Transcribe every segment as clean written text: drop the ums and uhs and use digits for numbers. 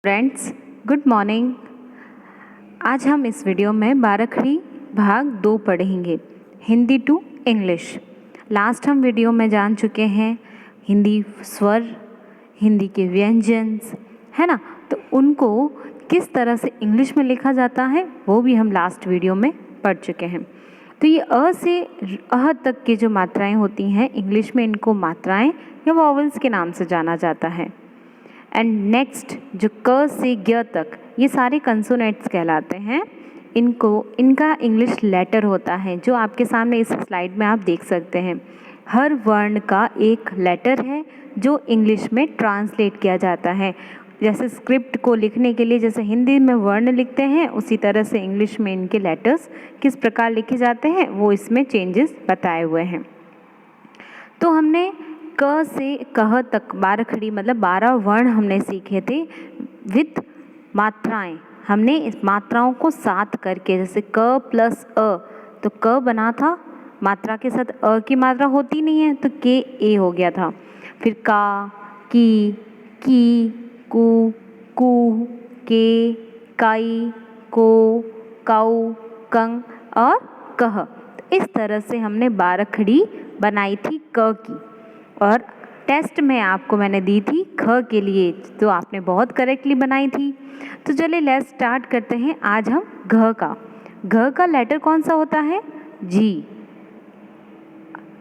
Friends, good morning. आज हम इस वीडियो में बाराखड़ी भाग 2 पढ़ेंगे, हिंदी टू इंग्लिश। लास्ट हम वीडियो में जान चुके हैं हिंदी स्वर, हिंदी के व्यंजन्स, है ना। तो उनको किस तरह से इंग्लिश में लिखा जाता है वो भी हम लास्ट वीडियो में पढ़ चुके हैं। तो ये अ से अह तक की जो मात्राएं होती हैं, इंग्लिश में इनको मात्राएं या वॉवल्स के नाम से जाना जाता है। एंड नेक्स्ट जो क से ग तक, ये सारे कंसोनेंट्स कहलाते हैं। इनका इंग्लिश लेटर होता है, जो आपके सामने इस स्लाइड में आप देख सकते हैं। हर वर्ण का एक लेटर है जो इंग्लिश में ट्रांसलेट किया जाता है। जैसे स्क्रिप्ट को लिखने के लिए जैसे हिंदी में वर्ण लिखते हैं, उसी तरह से इंग्लिश में इनके लेटर्स किस प्रकार लिखे जाते हैं वो इसमें चेंजेस बताए हुए हैं। तो हमने क से कह तक बाराखड़ी मतलब 12 वर्ण हमने सीखे थे विथ मात्राएं। हमने इस मात्राओं को साथ करके, जैसे क प्लस अ, तो क बना था, मात्रा के साथ अ की मात्रा होती नहीं है तो के ए हो गया था। फिर का, की, कु, के, काई, को, काऊ, कंग और कह। इस तरह से हमने बाराखड़ी बनाई थी क की, और टेस्ट में आपको मैंने दी थी ख के लिए, तो आपने बहुत करेक्टली बनाई थी। तो चलिए लेट्स स्टार्ट करते हैं आज हम घ का लेटर कौन सा होता है? जी।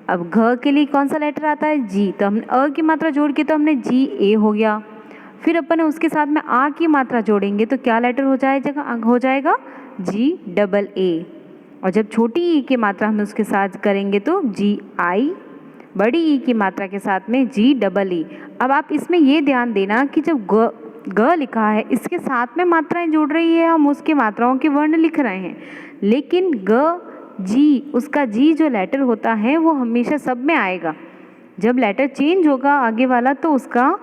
अब घ के लिए कौन सा लेटर आता है? जी। तो हमने अ की मात्रा जोड़ के तो हमने जी ए हो गया। फिर अपन उसके साथ में आ की मात्रा जोड़ेंगे तो क्या लेटर हो जाएगा जी डबल ए। और जब छोटी ई की मात्रा हम उसके साथ करेंगे तो जी आई, बड़ी ई की मात्रा के साथ में जी डबल ई। अब आप इसमें ये ध्यान देना कि जब ग लिखा है, इसके साथ में मात्राएं जुड़ रही है, हम उसके मात्राओं के वर्ण लिख रहे हैं, लेकिन ग जी, उसका जी जो लेटर होता है वो हमेशा सब में आएगा। जब लेटर चेंज होगा आगे वाला तो उसका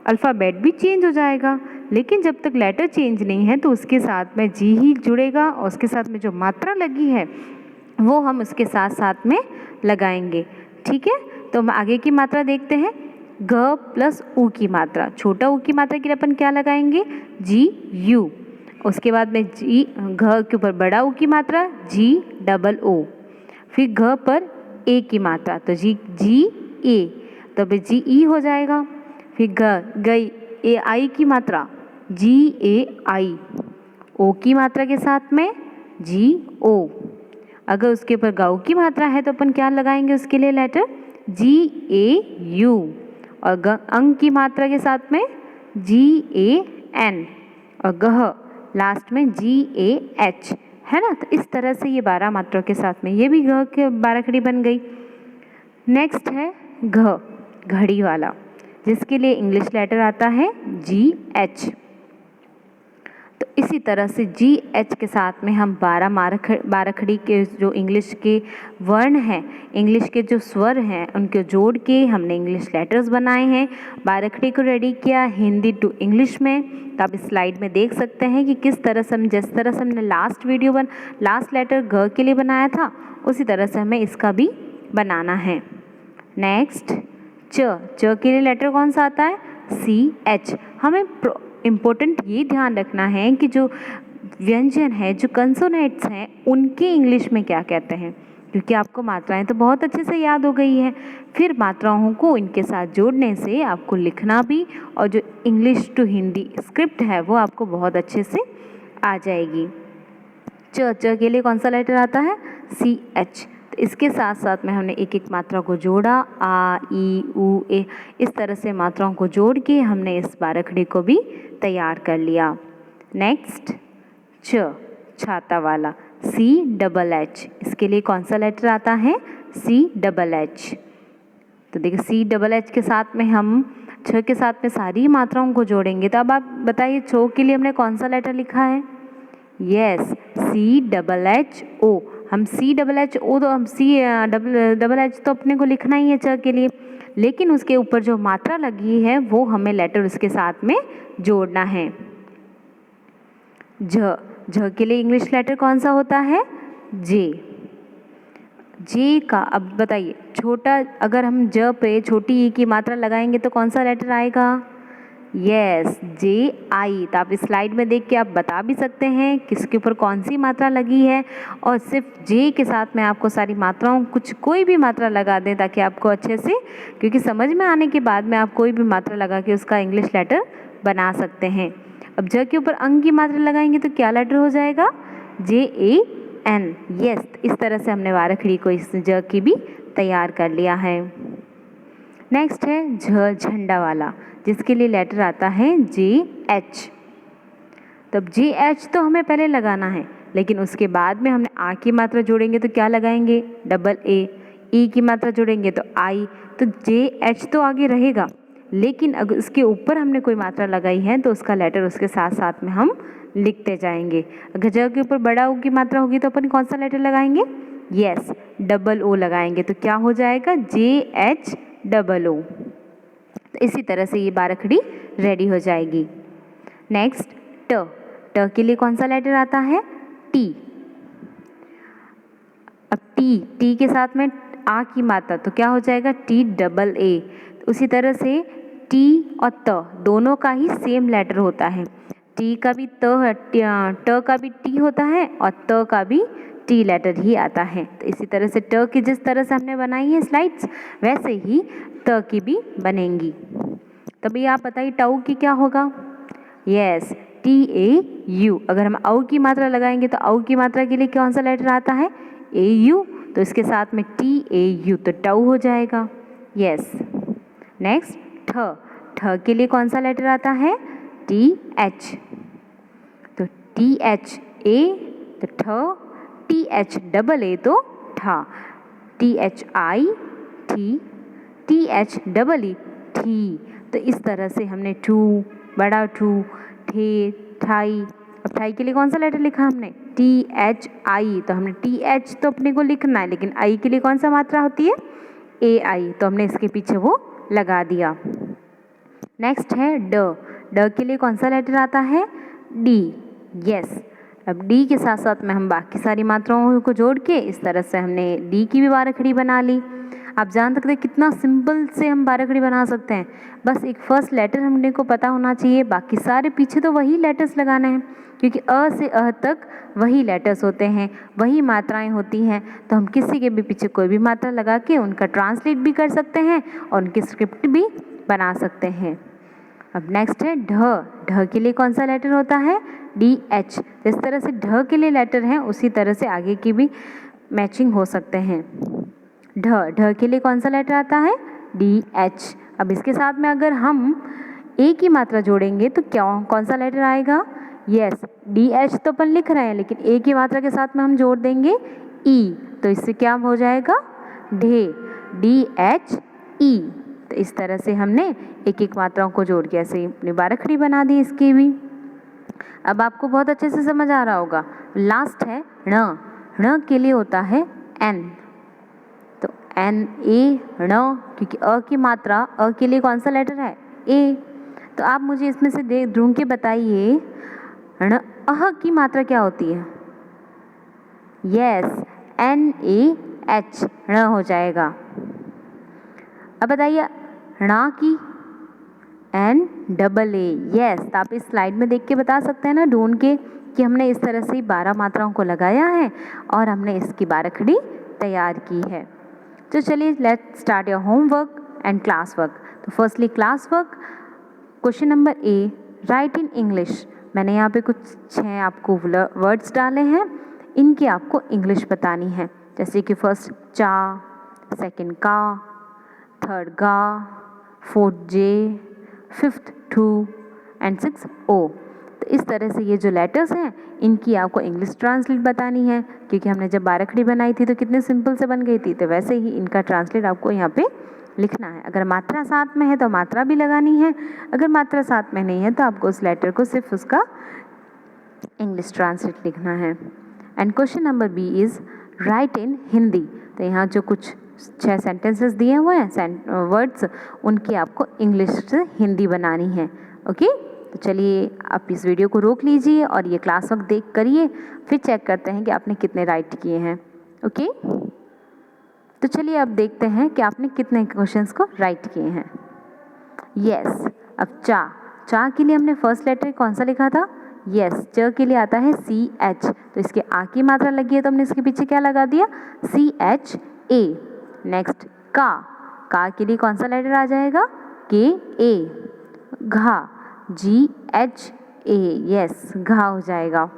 अल्फ़ाबेट भी चेंज हो जाएगा, लेकिन जब तक लेटर चेंज नहीं है तो उसके साथ में जी ही जुड़ेगा, और उसके साथ में जो मात्रा लगी है वो हम उसके साथ साथ में लगाएंगे। ठीक है, तो हम आगे की मात्रा देखते हैं। घ प्लस ऊ की मात्रा, छोटा ऊ की मात्रा के लिए अपन क्या लगाएंगे? जी यू। उसके बाद में जी घ के ऊपर बड़ा ऊ की मात्रा जी डबल ओ। फिर घ पर ए की मात्रा तो जी ए, तब जी ई हो जाएगा। फिर गई ए आई की मात्रा जी ए आई, ओ की मात्रा के साथ में जी ओ। अगर उसके ऊपर गाऊ की मात्रा है तो अपन क्या लगाएंगे उसके लिए लेटर? Ji A you. और अंग की मात्रा के साथ में जी ए एन, और गह लास्ट में जी ए एच, है ना। तो इस तरह से ये 12 मात्राओं के साथ में ये भी घ के बाराखड़ी बन गई। नेक्स्ट है घ, घड़ी वाला, जिसके लिए इंग्लिश लेटर आता है जी एच। तो इसी तरह से जी एच के साथ में हम 12 बाराखड़ी के जो इंग्लिश के वर्ण हैं, इंग्लिश के जो स्वर हैं, उनको जोड़ के हमने इंग्लिश लेटर्स बनाए हैं, बाराखड़ी को रेडी किया हिंदी टू इंग्लिश में। तो आप इस स्लाइड में देख सकते हैं कि किस तरह से हम, जिस तरह से हमने लास्ट लेटर घ के लिए बनाया था, उसी तरह से हमें इसका भी बनाना है। नेक्स्ट च के लिए लेटर कौन सा आता है? C H. हमें इम्पोर्टेंट ये ध्यान रखना है कि जो व्यंजन है, जो कंसोनेंट्स हैं, उनके इंग्लिश में क्या कहते हैं, क्योंकि आपको मात्राएं तो बहुत अच्छे से याद हो गई है। फिर मात्राओं को इनके साथ जोड़ने से आपको लिखना भी, और जो इंग्लिश टू हिंदी स्क्रिप्ट है वो आपको बहुत अच्छे से आ जाएगी। च के लिए कौन सा लेटर आता है? C H. तो इसके साथ साथ में हमने एक एक मात्रा को जोड़ा, आ ई उ ए, इस तरह से मात्राओं को जोड़ के हमने इस बाराखड़ी को भी तैयार कर लिया। नेक्स्ट छाता वाला, सी डबल एच, इसके लिए कौन सा लेटर आता है? C double H. तो देखिए सी डबल एच के साथ में हम छ के साथ में सारी मात्राओं को जोड़ेंगे। तो अब आप बताइए छो के लिए हमने कौन सा लेटर लिखा है? Yes, C double H O. हम सी डबल एच ओ, तो हम सी डबल एच तो अपने को लिखना ही है च के लिए, लेकिन उसके ऊपर जो मात्रा लगी है वो हमें लेटर उसके साथ में जोड़ना है। झ के लिए इंग्लिश लेटर कौन सा होता है? जे का, अब बताइए छोटा, अगर हम ज पे छोटी ई की मात्रा लगाएंगे तो कौन सा लेटर आएगा? यस, जे आई। तो आप इस स्लाइड में देख के आप बता भी सकते हैं किसके ऊपर कौन सी मात्रा लगी है, और सिर्फ जे के साथ में आपको सारी मात्राओं कुछ कोई भी मात्रा लगा दें ताकि आपको अच्छे से, क्योंकि समझ में आने के बाद में आप कोई भी मात्रा लगा के उसका इंग्लिश लेटर बना सकते हैं। अब ज के ऊपर अंग की मात्रा लगाएंगे तो क्या लेटर हो जाएगा? जे ए एन। यस, इस तरह से हमने वाराखड़ी को इस ज की भी तैयार कर लिया है। नेक्स्ट है झ, झंडा वाला, जिसके लिए लेटर आता है जे एच। तब जे एच तो हमें पहले लगाना है, लेकिन उसके बाद में हमने आ की मात्रा जोड़ेंगे तो क्या लगाएंगे? Double A. ई की मात्रा जोड़ेंगे तो आई। तो जे एच तो आगे रहेगा, लेकिन अगर उसके ऊपर हमने कोई मात्रा लगाई है तो उसका लेटर उसके साथ साथ में हम लिखते जाएंगे। अगर ज के ऊपर बड़ा ओ की मात्रा होगी तो अपन कौन सा लेटर लगाएंगे? यस, डबल ओ लगाएंगे। तो क्या हो जाएगा? J H double O. तो इसी तरह से ये बाराखड़ी रेडी हो जाएगी। नेक्स्ट ट। ट के लिए कौन सा लेटर आता है? टी। अब टी के साथ में आ की मात्रा तो क्या हो जाएगा? T double A. उसी तरह से टी और त दोनों का ही सेम लेटर होता है। टी का भी ट का भी टी होता है और त का भी टी लेटर ही आता है। तो इसी तरह से ट की जिस तरह से हमने बनाई है स्लाइड्स, वैसे ही त की भी बनेंगी। तभी आप बताइए टाउ की क्या होगा? Yes, T A you. अगर हम औ की मात्रा लगाएंगे तो औ की मात्रा के लिए कौन सा लेटर आता है? ए यू। तो इसके साथ में टी ए यू, तो टाउ हो जाएगा। यस। नेक्स्ट ठ। ठ के लिए कौन सा लेटर आता है? T H. तो टी एच ए तो ठ, टी एच डबल ए तो ठा। टी एच आई ठी, टी एच डबल ई ठी। तो इस तरह से हमने टू, बड़ा टू, ठे, ठाई। अब ठाई के लिए कौन सा लेटर लिखा हमने? T H I. तो हमने टी एच तो अपने को लिखना है, लेकिन आई के लिए कौन सा मात्रा होती है? ए आई। तो हमने इसके पीछे वो लगा दिया। नेक्स्ट है ड। ड के लिए कौन सा लेटर आता है? डी। यस। अब डी के साथ साथ में हम बाकी सारी मात्राओं को जोड़ के इस तरह से हमने डी की भी बाराखड़ी बना ली। आप जान सकते हैं कितना सिंपल से हम बाराखड़ी बना सकते हैं। बस एक फर्स्ट लेटर हमने को पता होना चाहिए, बाकी सारे पीछे तो वही लेटर्स लगाने हैं, क्योंकि अ से अ तक वही लेटर्स होते हैं, वही मात्राएं होती हैं। तो हम किसी के भी पीछे कोई भी मात्रा लगा के उनका ट्रांसलेट भी कर सकते हैं और उनकी स्क्रिप्ट भी बना सकते हैं। अब नेक्स्ट है ढ। ढ के लिए कौन सा लेटर होता है? D H. जिस तरह से ढ के लिए लेटर हैं उसी तरह से आगे की भी मैचिंग हो सकते हैं। ढ। ढ के लिए कौन सा लेटर आता है? D H. अब इसके साथ में अगर हम ए की मात्रा जोड़ेंगे तो क्या कौन सा लेटर आएगा? यस, डी एच तो अपन लिख रहे हैं, लेकिन ए की मात्रा के साथ में हम जोड़ देंगे ई। तो इससे क्या हो जाएगा? ढे, डी एच ई। तो इस तरह से हमने एक एक मात्राओं को जोड़ के ऐसे ही अपनी बाराखड़ी बना दी इसकी भी। अब आपको बहुत अच्छे से समझ आ रहा होगा। लास्ट है ण। ण के लिए होता है एन। तो एन ए ण, क्योंकि अ की मात्रा अ के लिए कौन सा लेटर है? ए। तो आप मुझे इसमें से ढूंढ के बताइए ण अह की मात्रा क्या होती है? यस, एन ए एच, ण हो जाएगा। अब बताइए णा की? N double A. यस। तो आप इस स्लाइड में देख के बता सकते हैं ना ढूंढ के कि हमने इस तरह से 12 मात्राओं को लगाया है और हमने इसकी बाराखड़ी तैयार की है। तो चलिए let's start your homework and class work. तो firstly class work, question number A, write in English. मैंने यहाँ पे कुछ 6 आपको वर्ड्स डाले हैं, इनकी आपको इंग्लिश बतानी है। जैसे कि फर्स्ट चा, सेकंड का, थर्ड गा, fourth J, fifth two and six O. तो इस तरह से ये जो लेटर्स हैं इनकी आपको इंग्लिश ट्रांसलेट बतानी है, क्योंकि हमने जब बाराखड़ी बनाई थी तो कितने सिंपल से बन गई थी। तो वैसे ही इनका ट्रांसलेट आपको यहाँ पे लिखना है। अगर मात्रा साथ में है तो मात्रा भी लगानी है, अगर मात्रा साथ में नहीं है तो आपको उस लेटर को सिर्फ उसका इंग्लिश ट्रांसलेट लिखना है। And question number B is write in Hindi. तो यहाँ जो कुछ 6 सेंटेंसेस दिए हुए हैं वर्ड्स, उनकी आपको इंग्लिश से हिंदी बनानी है। ओके, तो चलिए आप इस वीडियो को रोक लीजिए और ये क्लास वर्क देख करिए, फिर चेक करते हैं कि आपने कितने राइट किए हैं। ओके, तो चलिए अब देखते हैं कि आपने कितने क्वेश्चंस को राइट किए हैं। यस। अब चा, चा के लिए हमने फर्स्ट लेटर कौन सा लिखा था? यस, च के लिए आता है CH, तो इसके आ की मात्रा लगी है तो हमने इसके पीछे क्या लगा दिया? CHA। नेक्स्ट का के लिए कौन सा लेटर आ जाएगा? KA। घा GHA, यस घा हो जाएगा।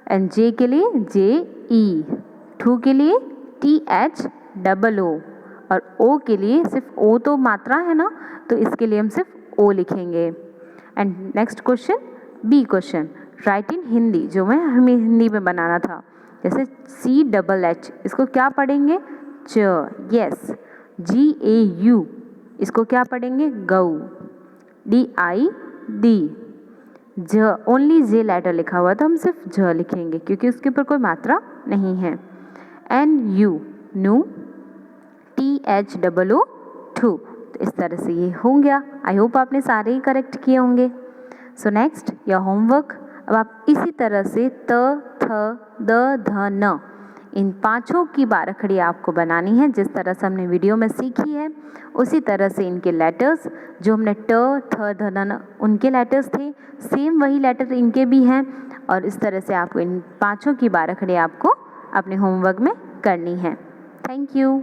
एंड जे के लिए JE, ठू के लिए THOO, और ओ के लिए सिर्फ ओ तो मात्रा है ना, तो इसके लिए हम सिर्फ ओ लिखेंगे। And next question, B question, write in Hindi, जो हमें हिंदी में बनाना था। जैसे CHH, इसको क्या पढ़ेंगे? च, यस। GAU, इसको क्या पढ़ेंगे? गऊ। DID, ज, ओनली जे लेटर लिखा हुआ तो हम सिर्फ ज लिखेंगे क्योंकि उसके ऊपर कोई मात्रा नहीं है। NU, नू। THOO, ठू। तो इस तरह से ये हो गया। आई होप आपने सारे ही करेक्ट किए होंगे। सो नेक्स्ट योर होमवर्क, अब आप इसी तरह से त, थ, द, ध, न, इन पांचों की बारखड़ी आपको बनानी है जिस तरह से हमने वीडियो में सीखी है। उसी तरह से इनके लेटर्स, जो हमने ट, थ, ध, न, उनके लेटर्स थे, सेम वही लेटर इनके भी हैं, और इस तरह से आपको इन पांचों की बारखड़ी आपको अपने होमवर्क में करनी है। Thank you.